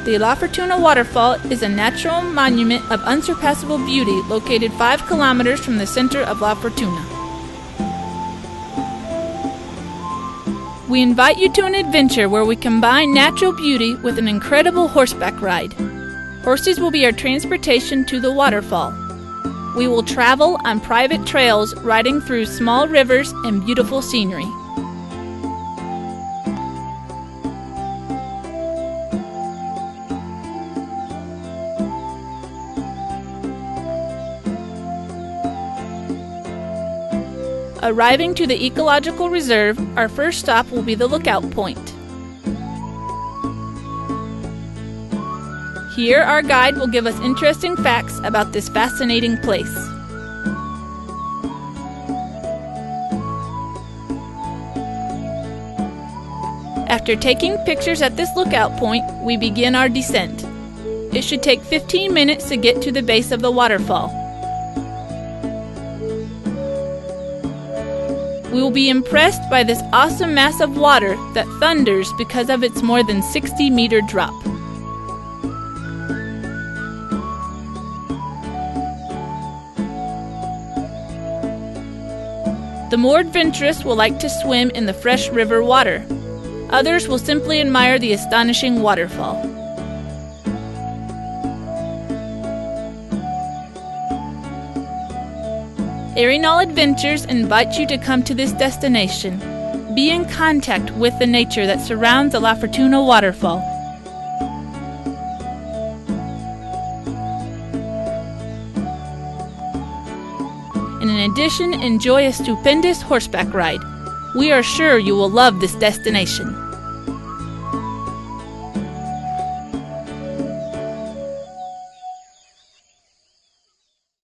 The La Fortuna Waterfall is a natural monument of unsurpassable beauty located 5 kilometers from the center of La Fortuna. We invite you to an adventure where we combine natural beauty with an incredible horseback ride. Horses will be our transportation to the waterfall. We will travel on private trails riding through small rivers and beautiful scenery. Arriving to the Ecological Reserve, our first stop will be the lookout point. Here, our guide will give us interesting facts about this fascinating place. After taking pictures at this lookout point, we begin our descent. It should take 15 minutes to get to the base of the waterfall. We will be impressed by this awesome mass of water that thunders because of its more than 60-meter drop. The more adventurous will like to swim in the fresh river water. Others will simply admire the astonishing waterfall. Arenal Adventures invites you to come to this destination. Be in contact with the nature that surrounds the La Fortuna Waterfall. And in addition, enjoy a stupendous horseback ride. We are sure you will love this destination.